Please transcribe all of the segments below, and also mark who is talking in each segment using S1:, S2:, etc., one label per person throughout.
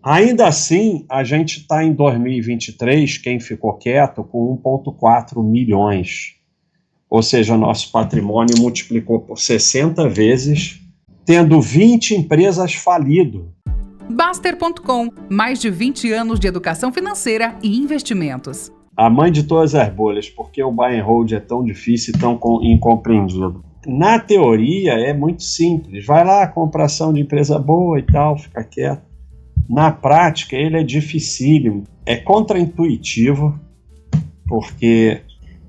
S1: Ainda assim, a gente está em 2023, quem ficou quieto, com 1,4 milhões. Ou seja, nosso patrimônio multiplicou por 60 vezes, tendo 20 empresas falido.
S2: Baster.com, mais de 20 anos de educação financeira e investimentos.
S1: A mãe de todas as bolhas, porque o buy and hold é tão difícil e tão incompreendido. Na teoria é muito simples, vai lá, compra ação de empresa boa e tal, fica quieto. Na prática ele é dificílimo, é contraintuitivo, porque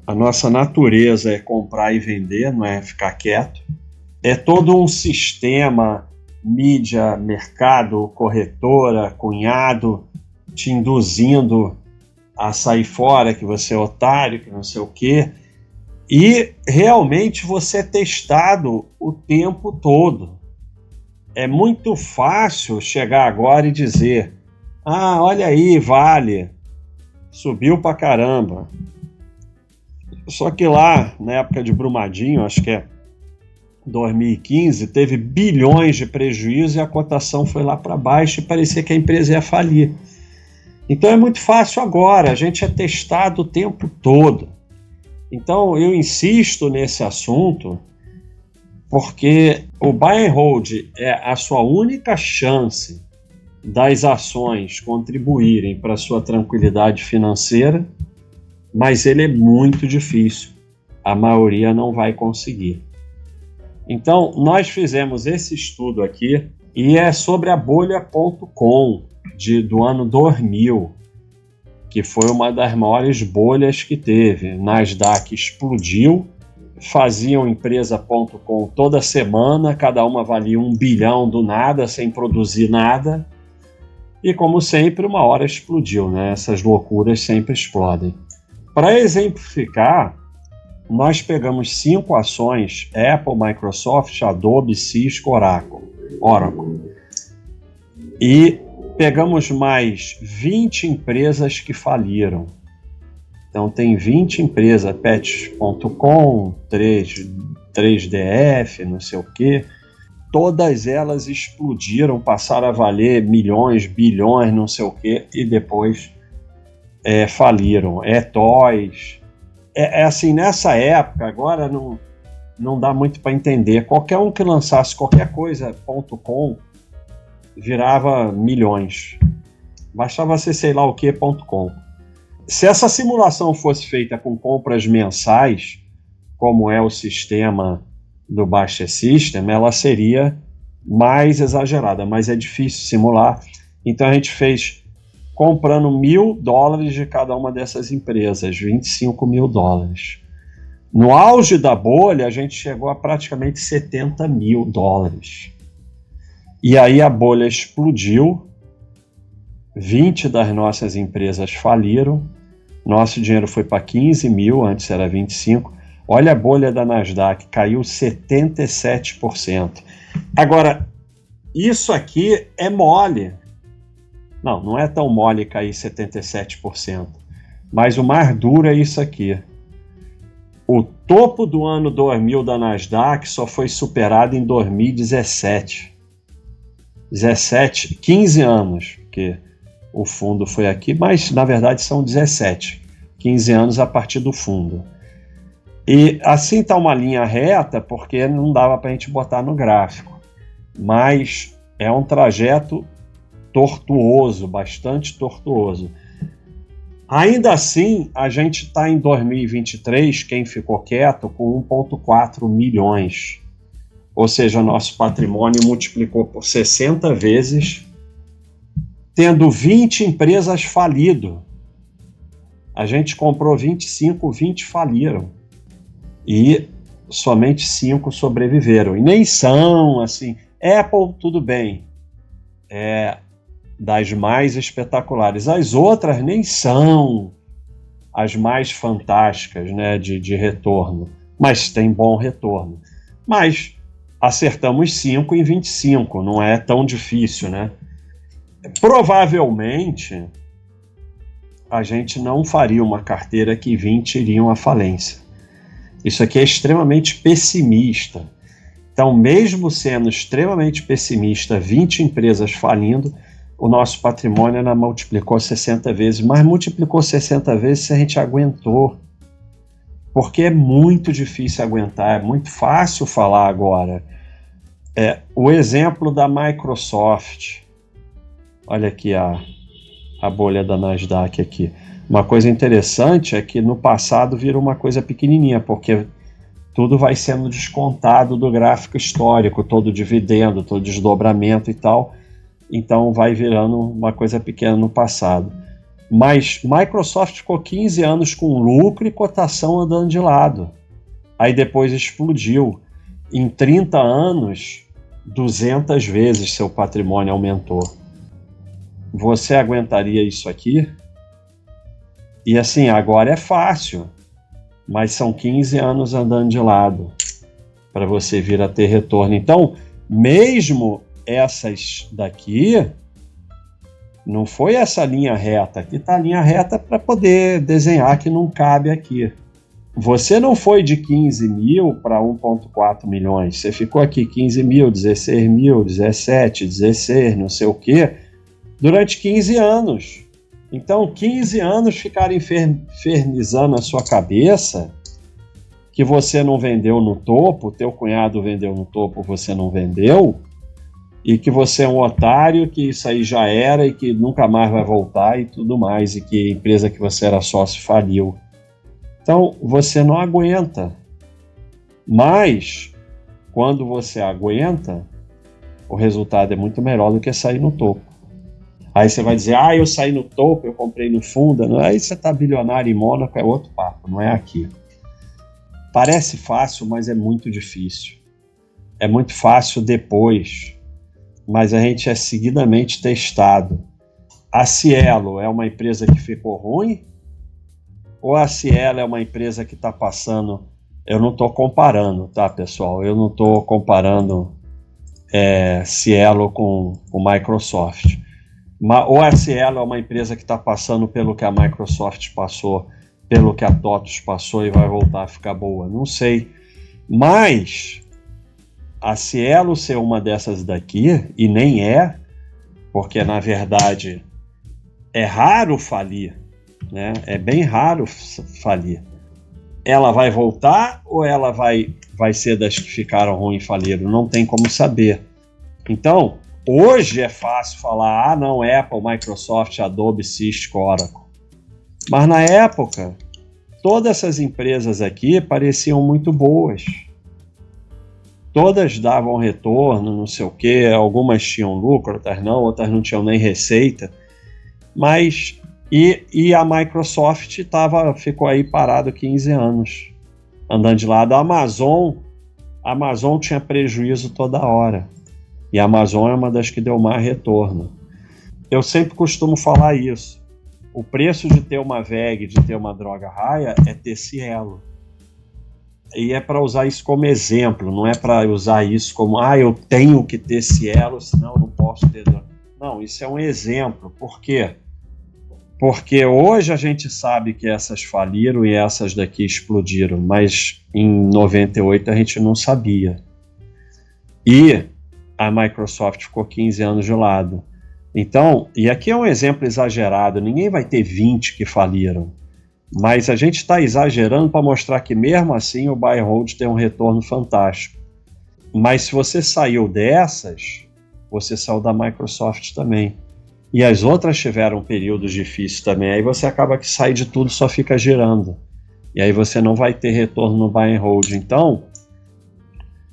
S1: a nossa natureza é comprar e vender, não é ficar quieto. É todo um sistema, mídia, mercado, corretora, cunhado, te induzindo a sair fora, que você é otário, que não sei o quê. E realmente você é testado o tempo todo. É muito fácil chegar agora e dizer: ah, olha aí, Vale, subiu pra caramba. Só que lá, na época de Brumadinho, acho que é 2015, teve bilhões de prejuízo e a cotação foi lá para baixo e parecia que a empresa ia falir. Então é muito fácil agora, a gente é testado o tempo todo. Então eu insisto nesse assunto, porque o buy and hold é a sua única chance das ações contribuírem para a sua tranquilidade financeira, mas ele é muito difícil. A maioria não vai conseguir. Então, nós fizemos esse estudo aqui e é sobre a bolha.com do ano 2000, que foi uma das maiores bolhas que teve. Nasdaq explodiu, faziam empresa.com toda semana, cada uma valia 1 bilhão do nada, sem produzir nada. E como sempre, uma hora explodiu, né? Essas loucuras sempre explodem. Para exemplificar, nós pegamos 5 ações: Apple, Microsoft, Adobe, Cisco, Oracle. E pegamos mais 20 empresas que faliram. Então tem 20 empresas, Pets.com, 3DF, não sei o quê. Todas elas explodiram, passaram a valer milhões, bilhões, não sei o quê, e depois faliram. Toys. É assim, nessa época, agora não dá muito para entender. Qualquer um que lançasse qualquer coisa, .com, virava milhões. Bastava ser sei lá o que, .com. Se essa simulação fosse feita com compras mensais, como é o sistema do Baster System, ela seria mais exagerada, mas é difícil simular. Então a gente fez comprando $1.000 de cada uma dessas empresas, $25 mil. No auge da bolha, a gente chegou a praticamente $70 mil. E aí a bolha explodiu, 20 das nossas empresas faliram, nosso dinheiro foi para 15 mil, antes era 25. Olha a bolha da Nasdaq, caiu 77%. Agora, isso aqui é mole. Não é tão mole cair 77%. Mas o mais duro é isso aqui. O topo do ano 2000 da Nasdaq só foi superado em 2017. 15 anos, porque o fundo foi aqui, mas na verdade são 17. 15 anos a partir do fundo. E assim está uma linha reta, porque não dava para a gente botar no gráfico. Mas é um trajeto tortuoso, bastante tortuoso. Ainda assim, a gente está em 2023, quem ficou quieto, com 1,4 milhões. Ou seja, nosso patrimônio multiplicou por 60 vezes, tendo 20 empresas falido. A gente comprou 25, 20 faliram. E somente 5 sobreviveram. E nem são, assim... Apple, tudo bem. É das mais espetaculares. As outras nem são as mais fantásticas, né, de retorno. Mas tem bom retorno. Mas acertamos 5 em 25. Não é tão difícil, né? Provavelmente, a gente não faria uma carteira que 20 iriam à falência. Isso aqui é extremamente pessimista. Então, mesmo sendo extremamente pessimista, 20 empresas falindo, o nosso patrimônio ela multiplicou 60 vezes, mas multiplicou 60 vezes se a gente aguentou. Porque é muito difícil aguentar, é muito fácil falar agora. O exemplo da Microsoft. Olha aqui a bolha da Nasdaq aqui. Uma coisa interessante é que no passado vira uma coisa pequenininha, porque tudo vai sendo descontado do gráfico histórico, todo dividendo, todo desdobramento e tal. Então vai virando uma coisa pequena no passado. Mas Microsoft ficou 15 anos com lucro e cotação andando de lado. Aí depois explodiu. Em 30 anos, 200 vezes seu patrimônio aumentou. Você aguentaria isso aqui? E assim, agora é fácil, mas são 15 anos andando de lado para você vir a ter retorno. Então, mesmo essas daqui, não foi essa linha reta. Aqui está a linha reta para poder desenhar que não cabe aqui. Você não foi de 15 mil para 1,4 milhões. Você ficou aqui 15 mil, 16 mil, 17, 16, não sei o quê, durante 15 anos. Então, 15 anos ficaram infernizando a sua cabeça que você não vendeu no topo, teu cunhado vendeu no topo, você não vendeu, e que você é um otário, que isso aí já era e que nunca mais vai voltar e tudo mais, e que a empresa que você era sócio faliu. Então, você não aguenta. Mas, quando você aguenta, o resultado é muito melhor do que sair no topo. Aí você vai dizer, eu saí no topo, eu comprei no fundo. Aí você está bilionário em Mônaco, é outro papo, não é aqui. Parece fácil, mas é muito difícil. É muito fácil depois, mas a gente é seguidamente testado. A Cielo é uma empresa que ficou ruim? Ou a Cielo é uma empresa que está passando... Eu não estou comparando, tá, pessoal? Eu não estou comparando Cielo com Microsoft. Ou a Cielo é uma empresa que está passando pelo que a Microsoft passou, pelo que a TOTVS passou e vai voltar a ficar boa? Não sei. Mas a Cielo ser uma dessas daqui, e nem é, porque na verdade é raro falir, né? É bem raro falir. Ela vai voltar ou ela vai ser das que ficaram ruins e faliram? Não tem como saber. Então, hoje é fácil falar, não, Apple, Microsoft, Adobe, Cisco, Oracle. Mas na época, todas essas empresas aqui pareciam muito boas. Todas davam retorno, não sei o quê, algumas tinham lucro, outras não tinham nem receita. Mas, e a Microsoft ficou aí parado 15 anos, andando de lado. A Amazon tinha prejuízo toda hora. E a Amazon é uma das que deu mais retorno. Eu sempre costumo falar isso. O preço de ter uma VEG, de ter uma droga raia, é ter Cielo. E é para usar isso como exemplo, não é para usar isso como, eu tenho que ter Cielo, senão eu não posso ter droga. Não, isso é um exemplo. Por quê? Porque hoje a gente sabe que essas faliram e essas daqui explodiram, mas em 98 a gente não sabia. E a Microsoft ficou 15 anos de lado. Então, e aqui é um exemplo exagerado, ninguém vai ter 20 que faliram, mas a gente está exagerando para mostrar que mesmo assim o buy and hold tem um retorno fantástico. Mas se você saiu dessas, você saiu da Microsoft também. E as outras tiveram períodos difíceis também, aí você acaba que sai de tudo, só fica girando. E aí você não vai ter retorno no buy and hold. Então,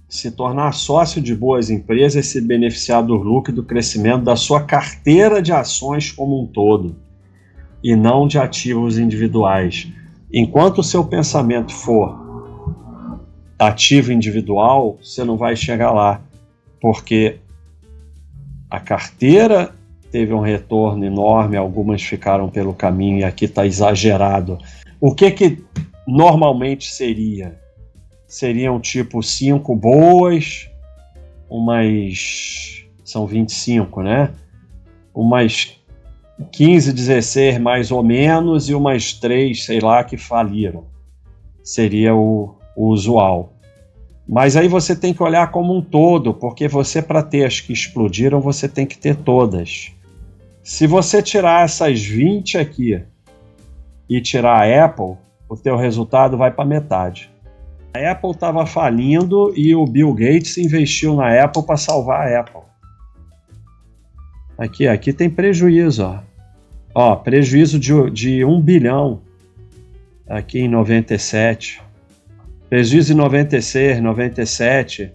S1: se tornar sócio de boas empresas é se beneficiar do lucro e do crescimento da sua carteira de ações como um todo, e não de ativos individuais. Enquanto o seu pensamento for ativo individual, você não vai chegar lá, porque a carteira teve um retorno enorme, algumas ficaram pelo caminho, e aqui está exagerado. O que normalmente seria? Seriam tipo 5 boas, são 25, né? Umas 15, 16 mais ou menos, e umas 3, sei lá, que faliram. Seria o usual. Mas aí você tem que olhar como um todo, porque você, para ter as que explodiram, você tem que ter todas. Se você tirar essas 20 aqui e tirar a Apple, o teu resultado vai para metade. A Apple estava falindo e o Bill Gates investiu na Apple para salvar a Apple. Aqui tem prejuízo, ó. Prejuízo de 1 bilhão aqui em 97. Prejuízo em 96, 97.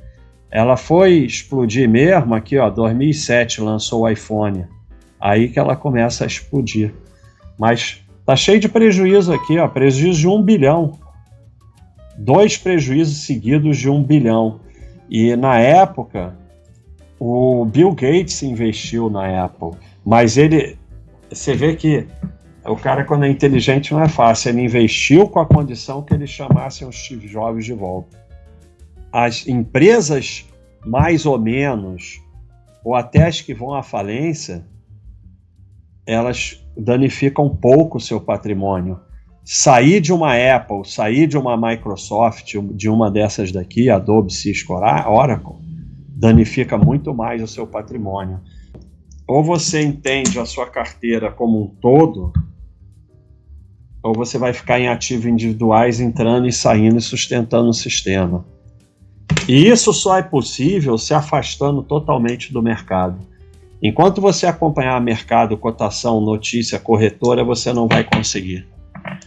S1: Ela foi explodir mesmo aqui, ó, 2007 lançou o iPhone. Aí que ela começa a explodir. Mas tá cheio de prejuízo aqui, ó, prejuízo de 1 bilhão. 2 prejuízos seguidos de 1 bilhão. E na época, o Bill Gates investiu na Apple. Mas você vê que o cara, quando é inteligente, não é fácil. Ele investiu com a condição que eles chamassem o Steve Jobs de volta. As empresas, mais ou menos, ou até as que vão à falência, elas danificam pouco o seu patrimônio. Sair de uma Apple, sair de uma Microsoft, de uma dessas daqui, Adobe, Cisco, Oracle, danifica muito mais o seu patrimônio. Ou você entende a sua carteira como um todo, ou você vai ficar em ativos individuais, entrando e saindo e sustentando o sistema. E isso só é possível se afastando totalmente do mercado. Enquanto você acompanhar mercado, cotação, notícia, corretora, você não vai conseguir.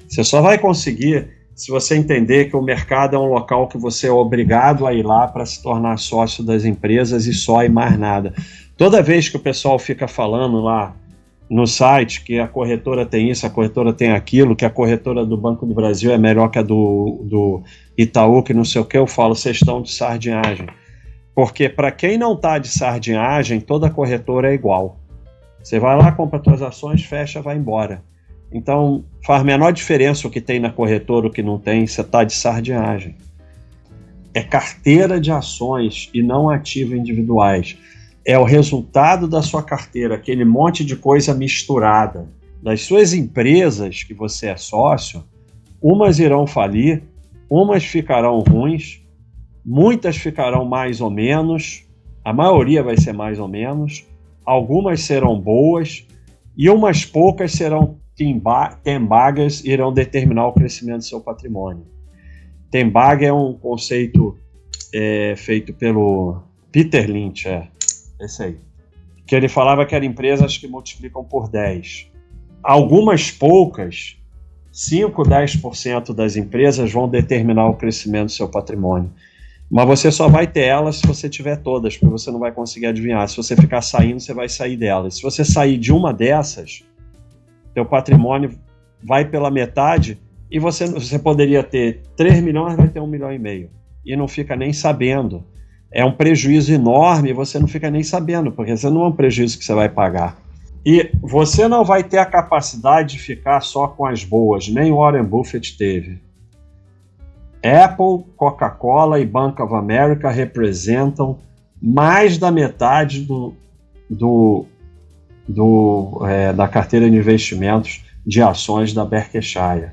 S1: Você só vai conseguir se você entender que o mercado é um local que você é obrigado a ir lá para se tornar sócio das empresas e só e mais nada. Toda vez que o pessoal fica falando lá no site que a corretora tem isso, a corretora tem aquilo, que a corretora do Banco do Brasil é melhor que a do Itaú, que não sei o que, eu falo, vocês estão de sardinhagem. Porque para quem não está de sardinhagem, toda corretora é igual. Você vai lá, compra suas ações, fecha, vai embora. Então, faz a menor diferença o que tem na corretora, o que não tem, você está de sardinhagem. É carteira de ações e não ativos individuais. É o resultado da sua carteira, aquele monte de coisa misturada. Das suas empresas que você é sócio, umas irão falir, umas ficarão ruins, muitas ficarão mais ou menos, a maioria vai ser mais ou menos, algumas serão boas e umas poucas serão tembagas, irão determinar o crescimento do seu patrimônio. Tembaga é um conceito feito pelo Peter Lynch, esse aí, que ele falava que eram empresas que multiplicam por 10. Algumas poucas, 5, 10% das empresas vão determinar o crescimento do seu patrimônio. Mas você só vai ter elas se você tiver todas, porque você não vai conseguir adivinhar. Se você ficar saindo, você vai sair delas. Se você sair de uma dessas, teu patrimônio vai pela metade e você poderia ter 3 milhões, vai ter 1,5 milhão. E não fica nem sabendo. É um prejuízo enorme e você não fica nem sabendo, porque você não é um prejuízo que você vai pagar. E você não vai ter a capacidade de ficar só com as boas, nem Warren Buffett teve. Apple, Coca-Cola e Bank of America representam mais da metade da carteira de investimentos de ações da Berkshire.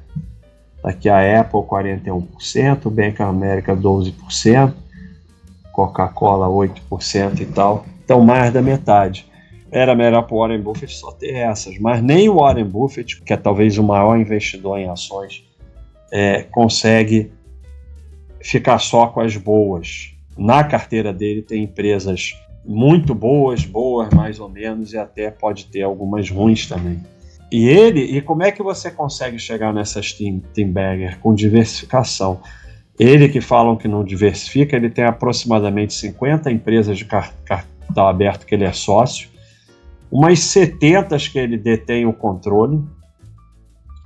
S1: Aqui a Apple 41%, Bank of America 12%, Coca-Cola 8% e tal. Então mais da metade. Era melhor para o Warren Buffett só ter essas, mas nem o Warren Buffett, que é talvez o maior investidor em ações, consegue ficar só com as boas. Na carteira dele tem empresas muito boas, mais ou menos, e até pode ter algumas ruins também. E como é que você consegue chegar nessas Timberger? Com diversificação. Ele que falam que não diversifica, ele tem aproximadamente 50 empresas de capital aberto que ele é sócio, umas 70 que ele detém o controle,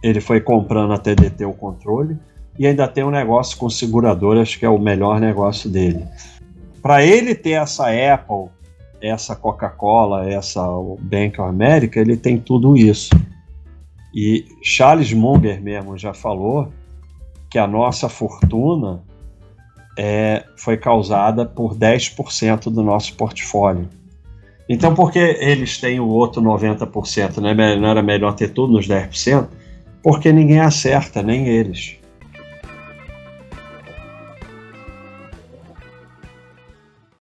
S1: ele foi comprando até deter o controle, e ainda tem um negócio com seguradoras, que é o melhor negócio dele. Para ele ter essa Apple, essa Coca-Cola, essa Bank of America, ele tem tudo isso. E Charles Munger mesmo já falou que a nossa fortuna foi causada por 10% do nosso portfólio. Então, por que eles têm o outro 90%? Não era melhor ter tudo nos 10%? Porque ninguém acerta, nem eles.